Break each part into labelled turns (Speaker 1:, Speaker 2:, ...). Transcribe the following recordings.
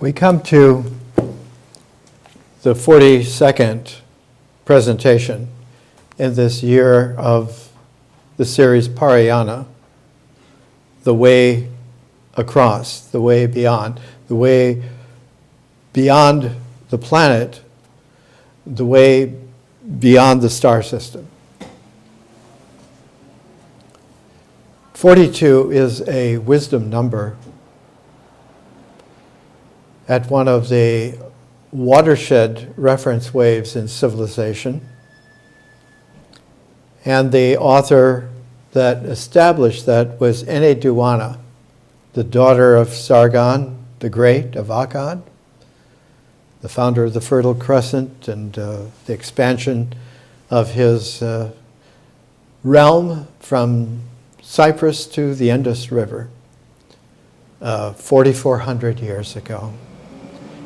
Speaker 1: We come to the 42nd presentation in this year of the series Parayana, the way across, the way beyond the planet, the way beyond the star system. 42 is a wisdom number at one of the watershed reference waves in civilization. And the author that established that was Enneduanna, the daughter of Sargon the Great of Akkad, the founder of the Fertile Crescent and the expansion of his realm from Cyprus to the Indus River 4,400 years ago.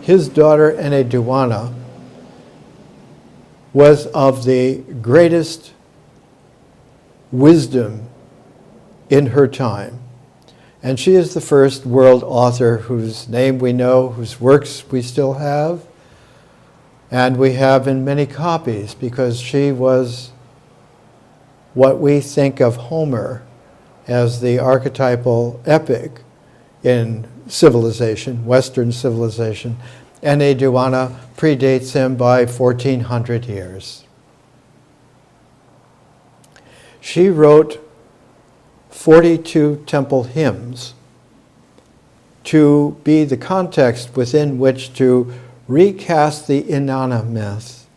Speaker 1: His daughter Enneduanna was of the greatest wisdom in her time. And she is the first world author whose name we know, whose works we still have, and we have in many copies, because she was what we think of Homer as the archetypal epic in civilization, Western civilization. Enneduanna predates him by 1,400 years. She wrote 42 temple hymns to be the context within which to recast the Inanna myth.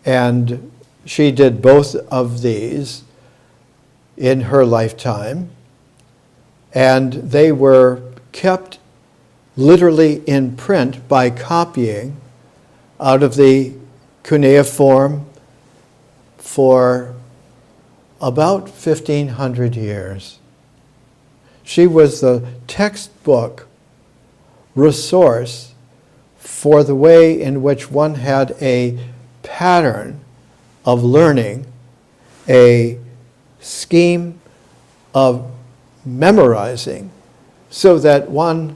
Speaker 1: And she did both of these in her lifetime, and they were kept literally in print by copying out of the cuneiform for about 1,500 years. She was the textbook resource for the way in which one had a pattern of learning, a scheme of memorizing, so that one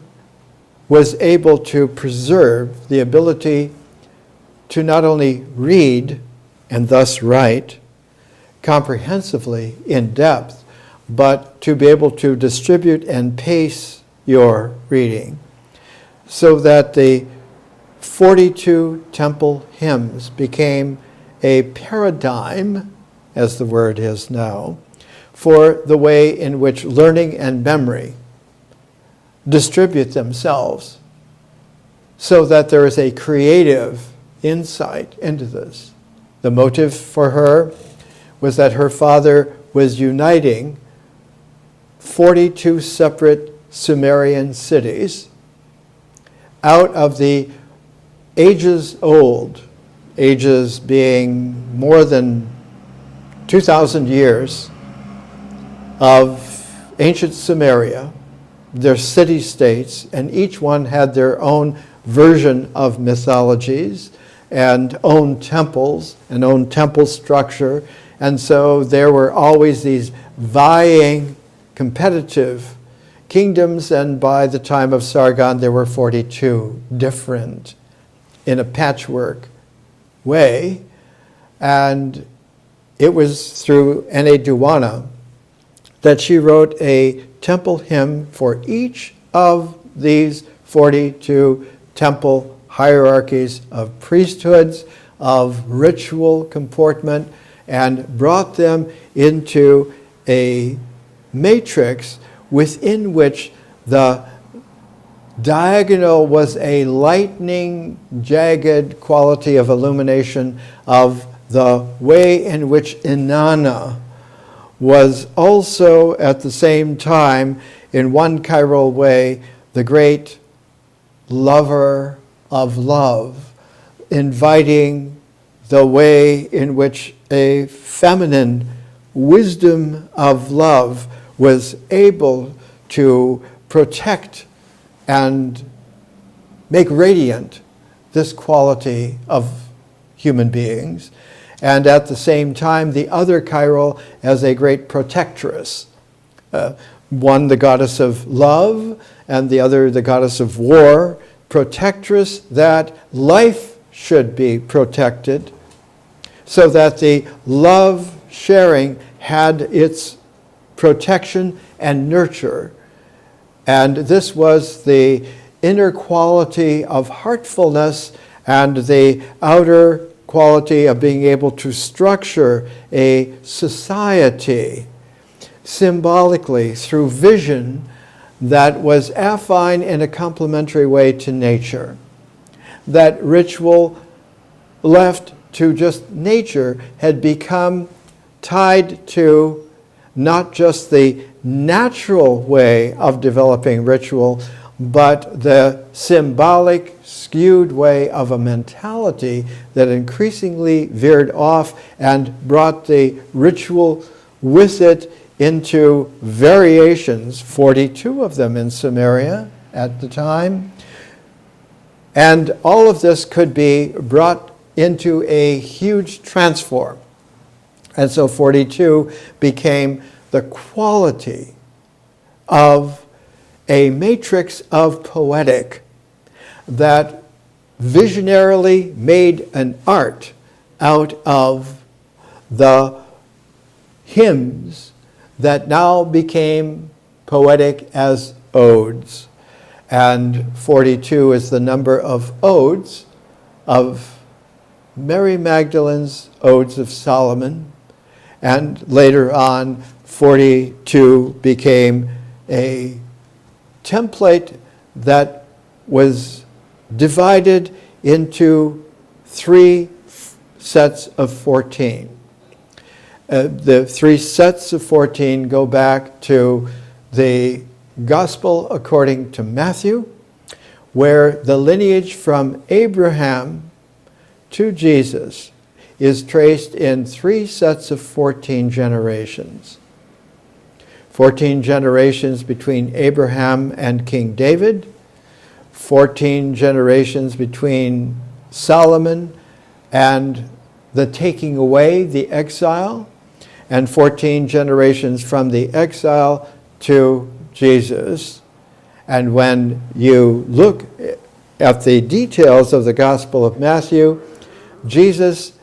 Speaker 1: was able to preserve the ability to not only read and thus write comprehensively in depth, but to be able to distribute and pace your reading, so that the 42 temple hymns became a paradigm, as the word is now, for the way in which learning and memory distribute themselves, so that there is a creative insight into this. The motive for her was that her father was uniting 42 separate Sumerian cities out of the ages old, ages being more than 2,000 years of ancient Sumeria, their city-states, and each one had their own version of mythologies and own temples and own temple structure. And so there were always these vying, competitive kingdoms, and by the time of Sargon there were 42 different in a patchwork way. And it was through Enneduanna that she wrote a temple hymn for each of these 42 temple hierarchies of priesthoods, of ritual comportment, and brought them into a matrix within which the diagonal was a lightning, jagged quality of illumination of the way in which Inanna was also at the same time, in one chiral way, the great lover of love, inviting the way in which a feminine wisdom of love was able to protect and make radiant this quality of human beings. And at the same time, the other chiral as a great protectress. One, the goddess of love, and the other, the goddess of war, protectress, that life should be protected, so that the love sharing had its protection and nurture. And this was the inner quality of heartfulness and the outer quality of being able to structure a society symbolically through vision that was affine in a complementary way to nature. That ritual left to just nature had become tied to not just the natural way of developing ritual, but the symbolic, skewed way of a mentality that increasingly veered off and brought the ritual with it into variations, 42 of them in Samaria at the time. And all of this could be brought into a huge transform. And so 42 became the quality of a matrix of poetic that visionarily made an art out of the hymns that now became poetic as odes. And 42 is the number of odes of Mary Magdalene's Odes of Solomon. And later on, 42 became a template that was divided into 3 sets of 14. The 3 sets of 14 go back to the Gospel according to Matthew, where the lineage from Abraham to Jesus is traced in 3 sets of 14 generations. 14 generations between Abraham and King David, 14 generations between Solomon and the taking away, the exile, and 14 generations from the exile to Jesus. And when you look at the details of the Gospel of Matthew, Jesus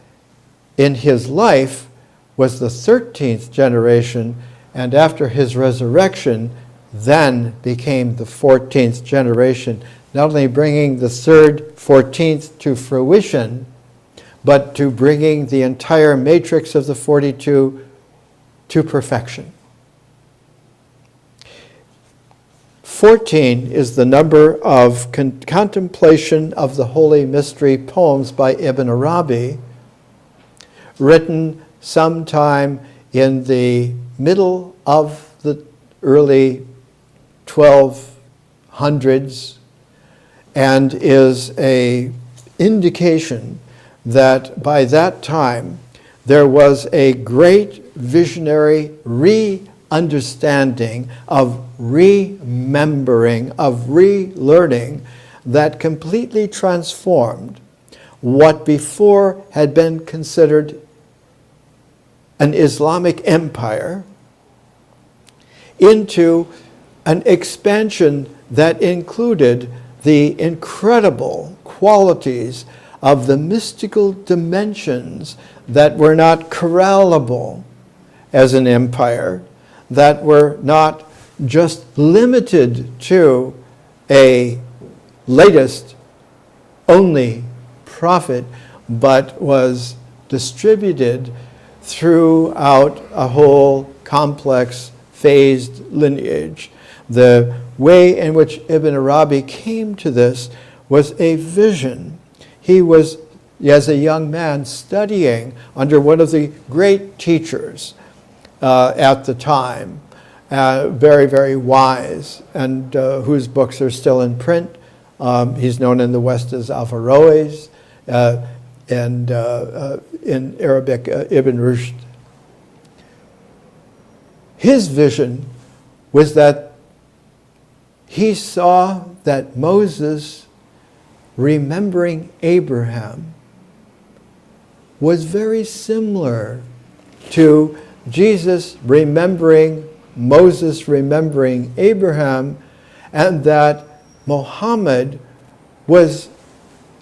Speaker 1: in his life was the 13th generation, and after his resurrection then became the 14th generation, not only bringing the 3rd, 14th to fruition, but to bringing the entire matrix of the 42 to perfection. 14 is the number of contemplation of the Holy Mystery poems by Ibn Arabi, written sometime in the middle of the early 1200s, and is an indication that by that time there was a great visionary re-understanding of remembering, of relearning, that completely transformed what before had been considered an Islamic empire into an expansion that included the incredible qualities of the mystical dimensions that were not corrallable as an empire, that were not just limited to a latest only prophet, but was distributed throughout a whole complex phased lineage. The way in which Ibn Arabi came to this was a vision. He was, as a young man, studying under one of the great teachers at the time, very, very wise, and whose books are still in print. He's known in the West as Averroes, and in Arabic, Ibn Rushd. His vision was that he saw that Moses, remembering Abraham, was very similar to Jesus remembering Moses, remembering Abraham, and that Muhammad was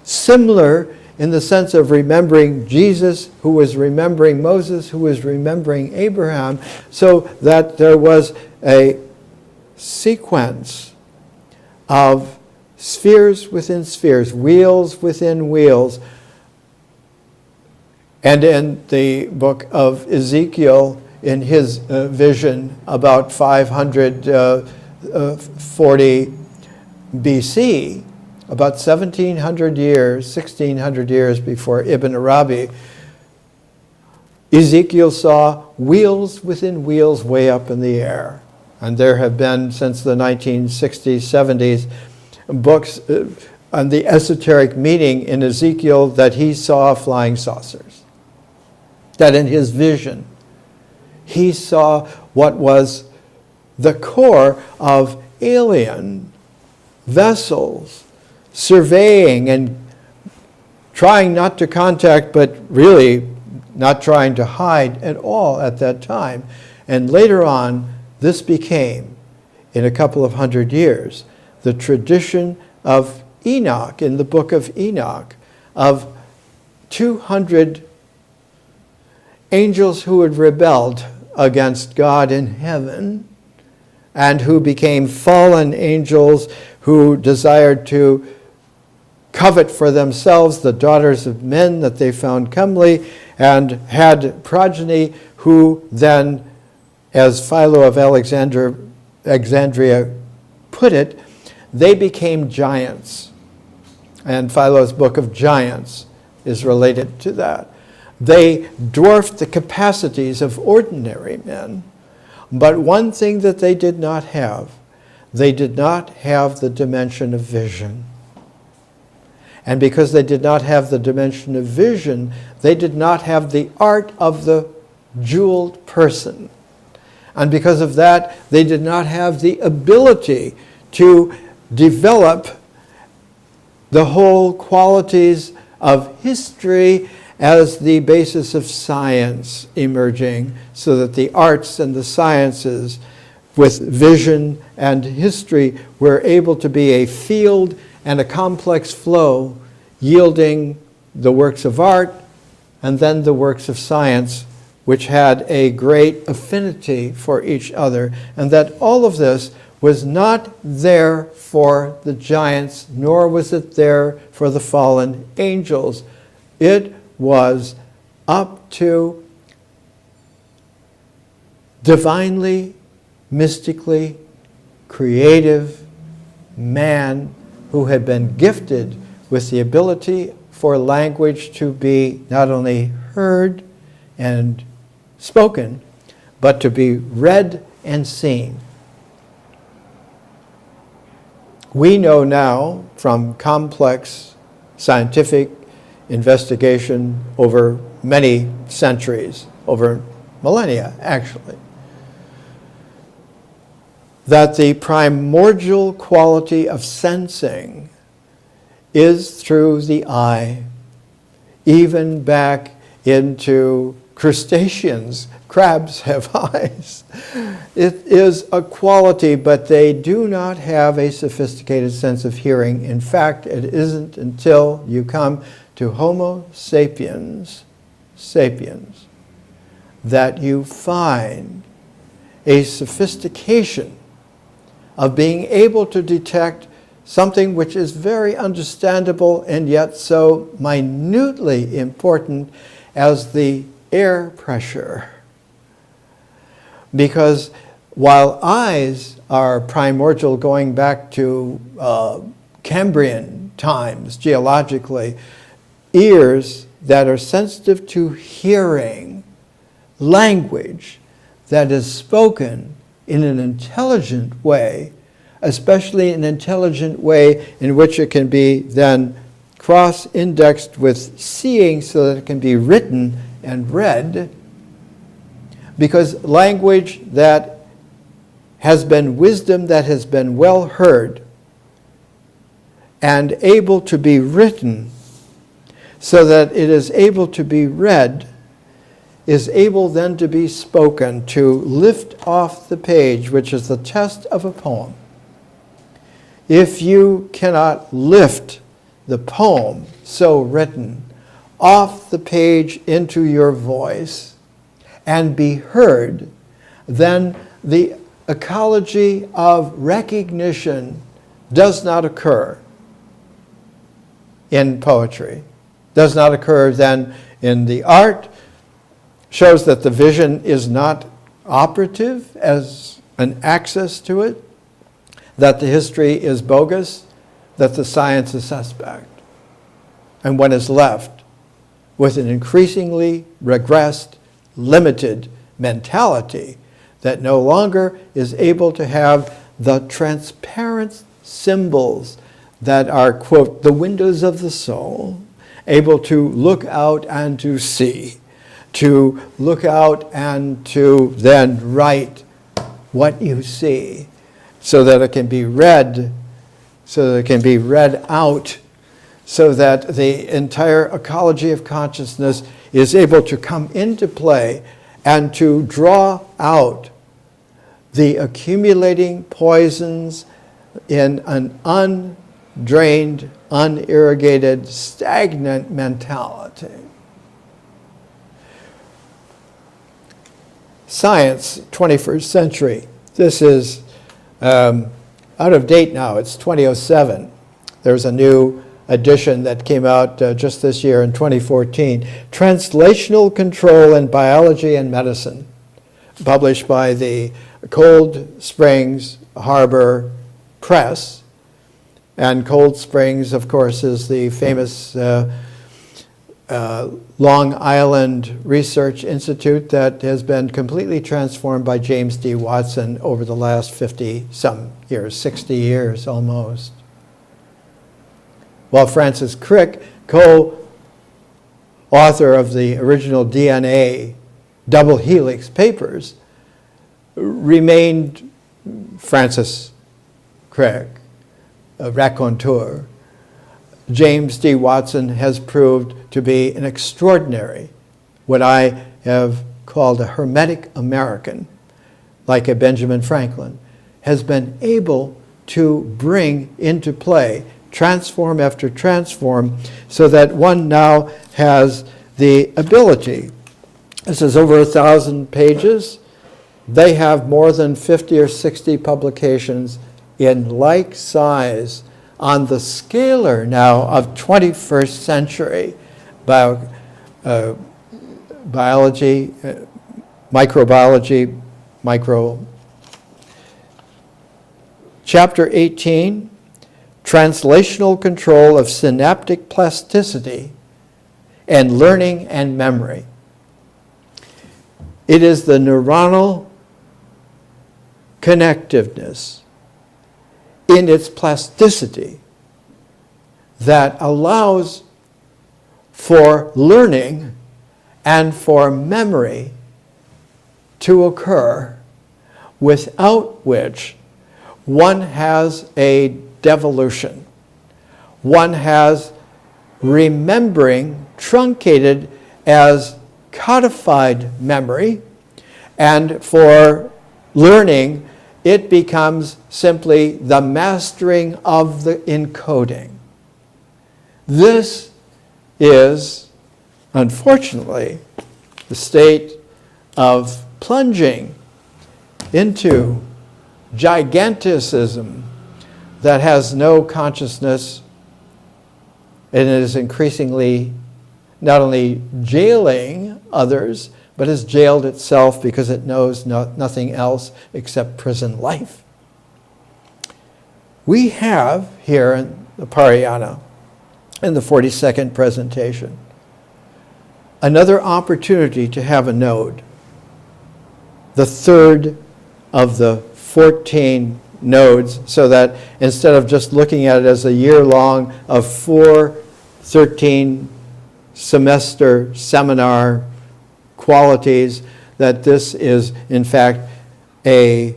Speaker 1: similar in the sense of remembering Jesus, who was remembering Moses, who was remembering Abraham, so that there was a sequence of spheres within spheres, wheels within wheels. And in the book of Ezekiel, in his vision about 540 BC, about 1600 years before Ibn Arabi, Ezekiel saw wheels within wheels way up in the air. And there have been, since the 1960s, 70s, books on the esoteric meaning in Ezekiel that he saw flying saucers. That in his vision, he saw what was the core of alien vessels surveying and trying not to contact, but really not trying to hide at all at that time. And later on, this became, in a couple of hundred years, the tradition of Enoch, in the book of Enoch, of 200 angels who had rebelled against God in heaven and who became fallen angels who desired to covet for themselves the daughters of men that they found comely, and had progeny who then, as Philo of Alexandria put it, they became giants. And Philo's book of Giants is related to that. They dwarfed the capacities of ordinary men. But one thing that they did not have the dimension of vision. And because they did not have the dimension of vision, they did not have the art of the jeweled person. And because of that, they did not have the ability to develop the whole qualities of history as the basis of science emerging, so that the arts and the sciences with vision and history were able to be a field and a complex flow, yielding the works of art and then the works of science, which had a great affinity for each other, and that all of this was not there for the giants, nor was it there for the fallen angels. It was up to divinely, mystically creative man who had been gifted with the ability for language to be not only heard and spoken, but to be read and seen. We know now from complex scientific investigation over many centuries, over millennia actually, that the primordial quality of sensing is through the eye, even back into crustaceans. Crabs have eyes. It is a quality, but they do not have a sophisticated sense of hearing. In fact, it isn't until you come to Homo sapiens, that you find a sophistication of being able to detect something which is very understandable and yet so minutely important as the air pressure. Because while eyes are primordial, going back to Cambrian times geologically, ears that are sensitive to hearing language that is spoken in an intelligent way, especially an intelligent way in which it can be then cross-indexed with seeing so that it can be written and read, because language that has been wisdom that has been well heard and able to be written so that it is able to be read, is able then to be spoken, to lift off the page, which is the test of a poem. If you cannot lift the poem so written off the page into your voice and be heard, then the ecology of recognition does not occur in poetry, does not occur then in the art, shows that the vision is not operative as an access to it, that the history is bogus, that the science is suspect. And one is left with an increasingly regressed, limited mentality that no longer is able to have the transparent symbols that are, quote, the windows of the soul, able to look out and to see, to look out and to then write what you see so that it can be read, so that it can be read out, so that the entire ecology of consciousness is able to come into play and to draw out the accumulating poisons in an undrained, unirrigated, stagnant mentality. Science, 21st century. This is out of date now. It's 2007. There's a new edition that came out just this year in 2014. Translational Control in Biology and Medicine, published by the Cold Springs Harbor Press. And Cold Springs, of course, is the famous Long Island Research Institute that has been completely transformed by James D. Watson over the last 50-some years, 60 years almost. While Francis Crick, co-author of the original DNA double helix papers, remained Francis Crick, a raconteur. James D. Watson has proved to be an extraordinary, what I have called a hermetic American, like a Benjamin Franklin, has been able to bring into play transform after transform, so that one now has the ability. This is over 1,000 pages. They have more than 50 or 60 publications in like size on the scalar now of 21st century biology, microbiology, Chapter 18, Translational Control of Synaptic Plasticity and Learning and Memory. It is the neuronal connectiveness in its plasticity that allows for learning and for memory to occur, without which one has a devolution. One has remembering truncated as codified memory, and for learning, it becomes simply the mastering of the encoding. This is, unfortunately, the state of plunging into giganticism that has no consciousness, and is increasingly not only jailing others, but has jailed itself because it knows nothing else except prison life. We have here in the Parayana, in the 42nd presentation, another opportunity to have a node, the third of the 14 nodes, so that instead of just looking at it as a year long of 4 13-semester seminar qualities, that this is in fact a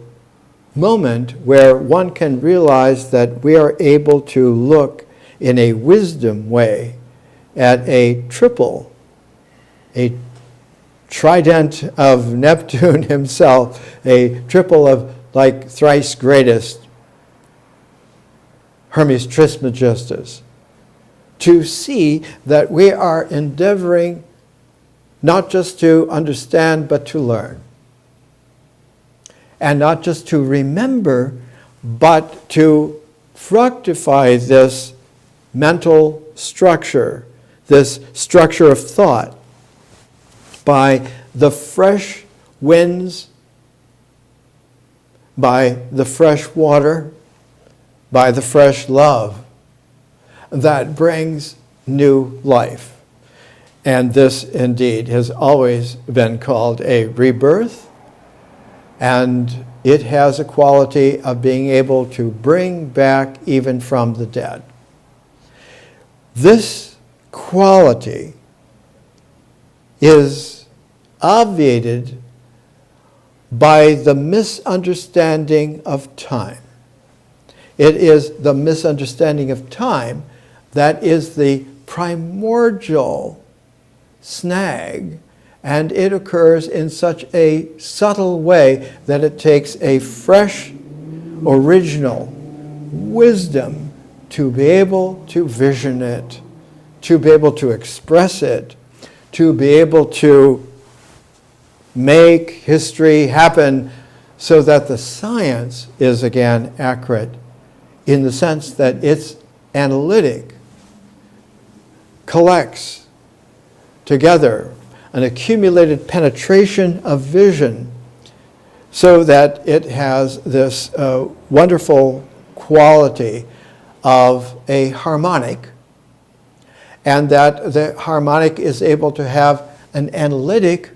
Speaker 1: moment where one can realize that we are able to look in a wisdom way at a triple, a trident of Neptune himself, a triple of like thrice greatest, Hermes Trismegistus, to see that we are endeavoring not just to understand, but to learn. And not just to remember, but to fructify this mental structure, this structure of thought, by the fresh winds, by the fresh water, by the fresh love that brings new life. And this indeed has always been called a rebirth, and it has a quality of being able to bring back even from the dead. This quality is obviated by the misunderstanding of time. It is the misunderstanding of time that is the primordial snag, and it occurs in such a subtle way that it takes a fresh, original wisdom to be able to vision it, to be able to express it, to be able to make history happen so that the science is again accurate in the sense that it's analytic, collects together an accumulated penetration of vision so that it has this wonderful quality of a harmonic, and that the harmonic is able to have an analytic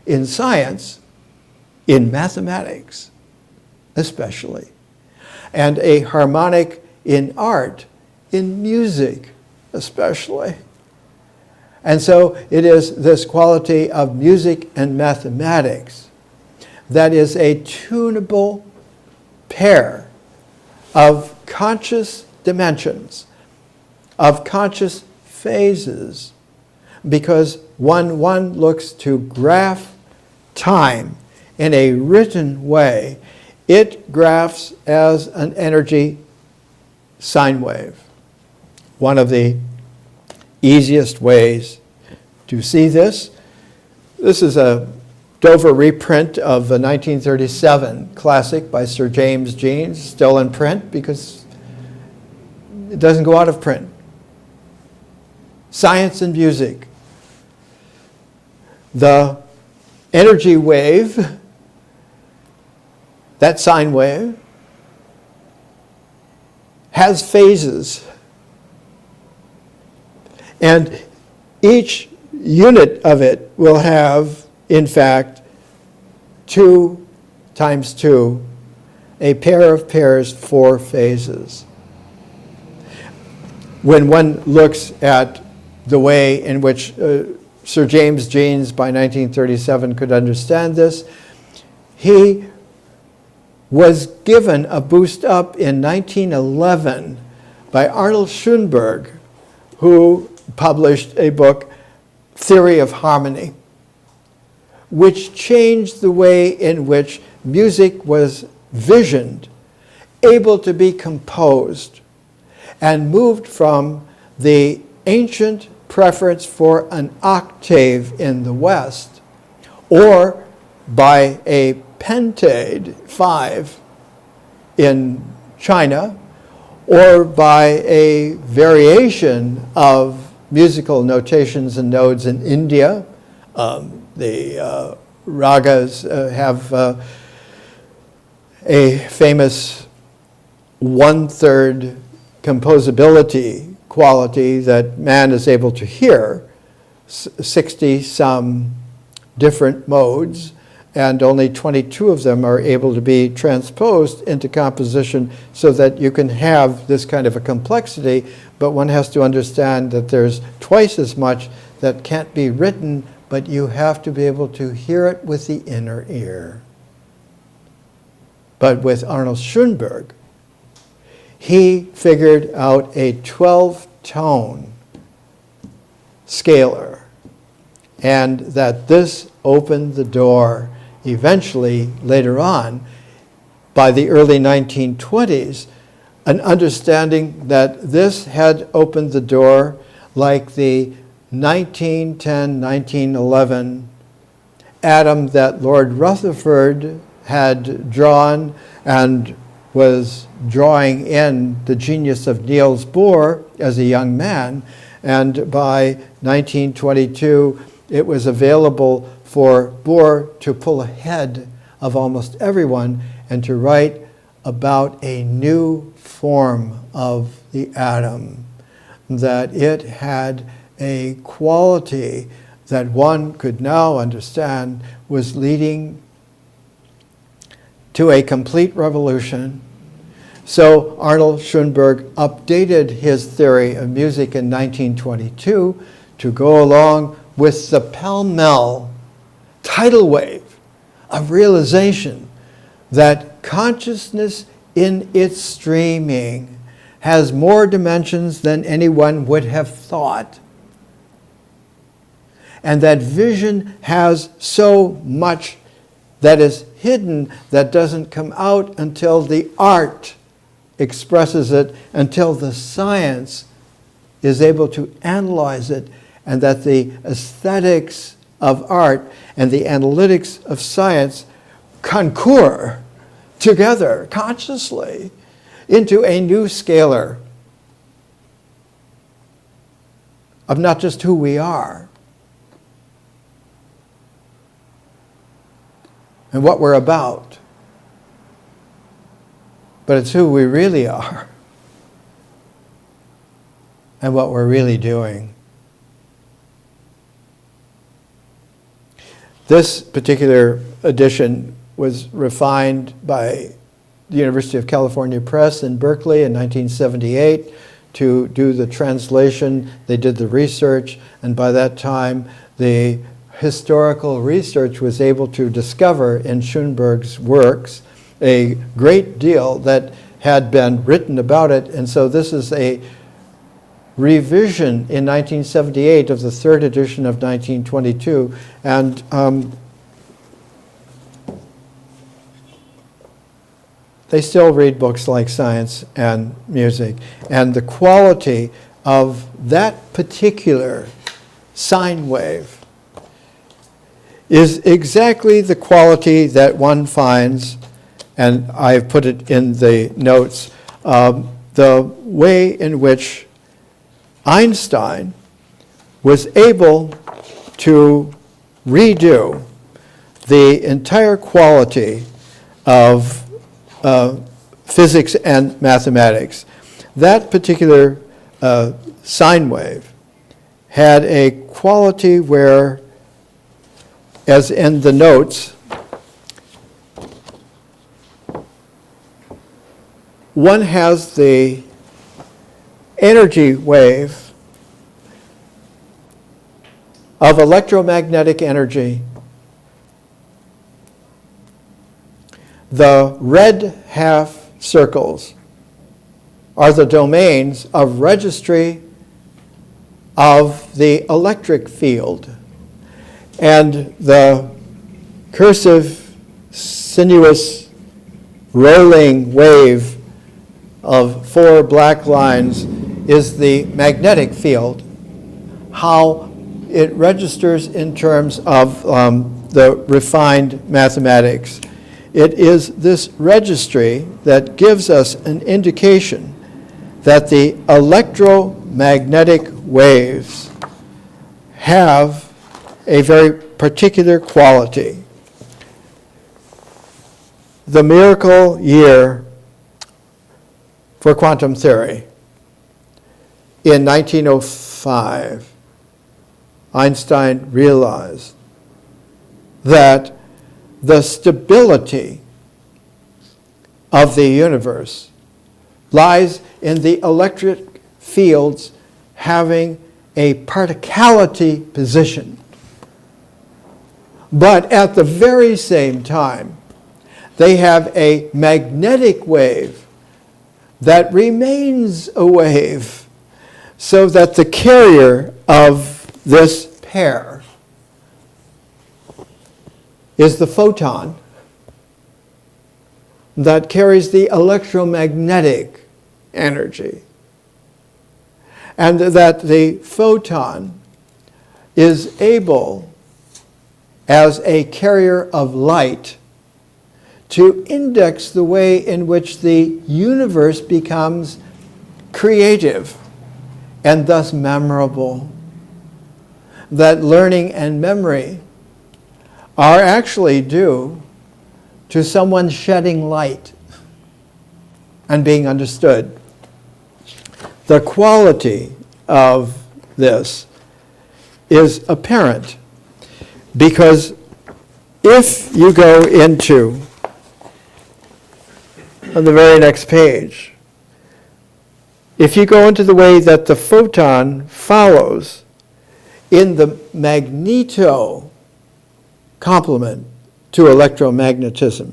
Speaker 1: in science, in mathematics especially, and a harmonic in art, in music especially. And so it is this quality of music and mathematics that is a tunable pair of conscious dimensions, of conscious phases, because one looks to graph time in a written way. It graphs as an energy sine wave. One of the easiest ways to see this is a Dover reprint of the 1937 classic by Sir James Jeans, still in print because it doesn't go out of print. Science and Music. The energy wave, that sine wave, has phases. And each unit of it will have, in fact, 2 times 2, a pair of pairs, 4 phases. When one looks at the way in which Sir James Jeans by 1937 could understand this, he was given a boost up in 1911 by Arnold Schoenberg, who published a book, Theory of Harmony, which changed the way in which music was visioned, able to be composed, and moved from the ancient preference for an octave in the West, or by a pentade 5 in China, or by a variation of musical notations and nodes in India. The ragas have a famous 1/3 composability quality that man is able to hear, 60-some different modes, and only 22 of them are able to be transposed into composition so that you can have this kind of a complexity, but one has to understand that there's twice as much that can't be written, but you have to be able to hear it with the inner ear. But with Arnold Schoenberg, he figured out a 12-tone scalar, and that this opened the door eventually, later on, by the early 1920s, an understanding that this had opened the door, like the 1910-1911 atom that Lord Rutherford had drawn and was drawing in the genius of Niels Bohr as a young man. And by 1922, it was available for Bohr to pull ahead of almost everyone and to write about a new form of the atom, that it had a quality that one could now understand was leading to a complete revolution. So Arnold Schoenberg updated his theory of music in 1922 to go along with the pell-mell tidal wave of realization that consciousness in its streaming has more dimensions than anyone would have thought. And that vision has so much that is hidden that doesn't come out until the art expresses it, until the science is able to analyze it, and that the aesthetics of art and the analytics of science concur together consciously into a new scalar of not just who we are and what we're about, but it's who we really are and what we're really doing. This particular edition was refined by the University of California Press in Berkeley in 1978 to do the translation. They did the research, and by that time the historical research was able to discover in Schoenberg's works a great deal that had been written about it. And so this is a revision in 1978 of the third edition of 1922. And they still read books like Science and Music. And the quality of that particular sine wave is exactly the quality that one finds, and I've put it in the notes, the way in which Einstein was able to redo the entire quality of physics and mathematics. That particular sine wave had a quality where, as in the notes, one has the energy wave of electromagnetic energy. The red half circles are the domains of registry of the electric field. And the cursive, sinuous, rolling wave of 4 black lines is the magnetic field, how it registers in terms of the refined mathematics. It is this registry that gives us an indication that the electromagnetic waves have a very particular quality. The miracle year for quantum theory. In 1905, Einstein realized that the stability of the universe lies in the electric fields having a particality position. But at the very same time, they have a magnetic wave that remains a wave, so that the carrier of this pair is the photon that carries the electromagnetic energy. And that the photon is able, as a carrier of light, to index the way in which the universe becomes creative and thus memorable. That learning and memory are actually due to someone shedding light and being understood. The quality of this is apparent because if you go into on the very next page, if you go into the way that the photon follows in the magneto complement to electromagnetism,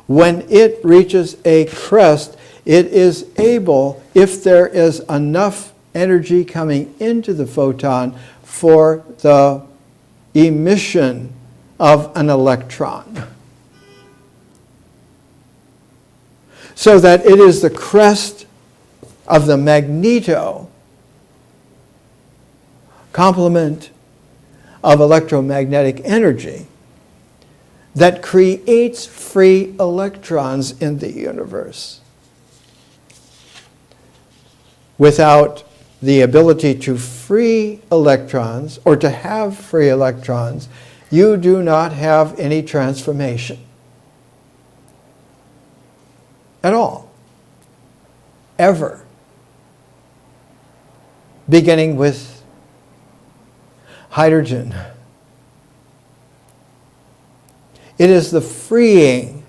Speaker 1: when it reaches a crest, it is able, if there is enough energy coming into the photon, for the emission of an electron. So that it is the crest of the magneto complement of electromagnetic energy that creates free electrons in the universe. Without the ability to free electrons or to have free electrons, you do not have any transformation at all, ever, beginning with hydrogen. It is the freeing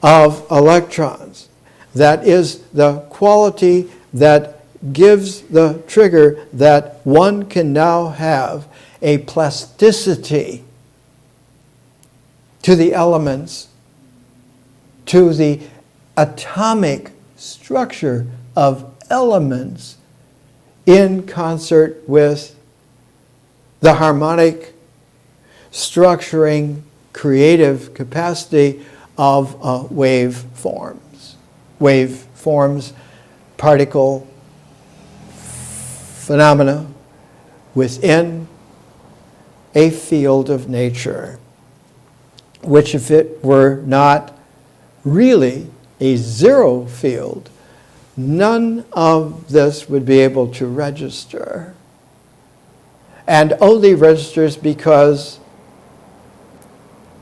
Speaker 1: of electrons that is the quality that gives the trigger that one can now have a plasticity to the elements, to the atomic structure of elements in concert with the harmonic structuring creative capacity of wave forms. Wave forms, particle phenomena within a field of nature, which if it were not really a zero field, none of this would be able to register. And only registers because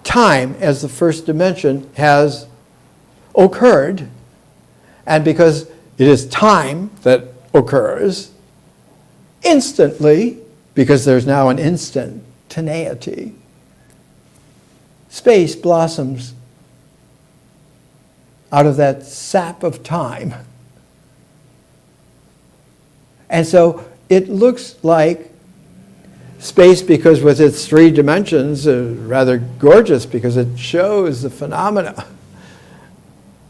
Speaker 1: time as the first dimension has occurred, and because it is time that occurs instantly, because there's now an instantaneity, space blossoms out of that sap of time. And so it looks like space, because with its three dimensions, rather gorgeous because it shows the phenomena.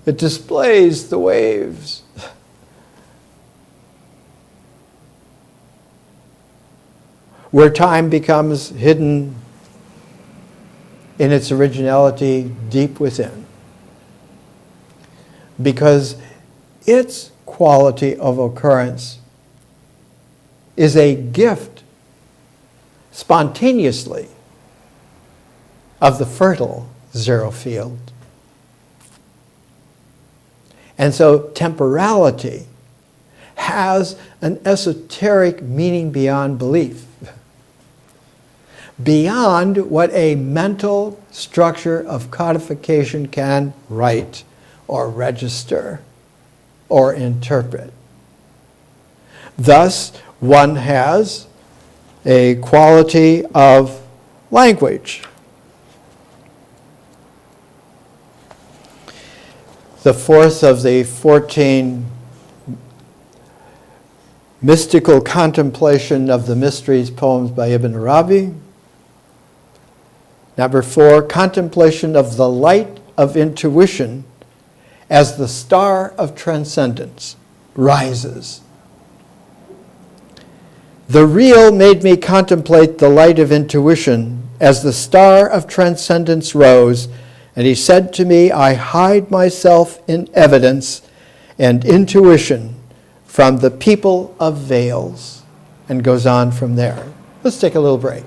Speaker 1: It displays the waves. Where time becomes hidden in its originality deep within. Because its quality of occurrence is a gift spontaneously of the fertile zero field. And so temporality has an esoteric meaning beyond belief, beyond what a mental structure of codification can write or register or interpret. Thus, one has a quality of language. The fourth of the 14 mystical contemplation of the mysteries poems by Ibn Arabi. Number 4, contemplation of the light of intuition as the star of transcendence rises. The real made me contemplate the light of intuition as the star of transcendence rose, and he said to me, I hide myself in evidence, and intuition from the people of Vales, and goes on from there. Let's take a little break.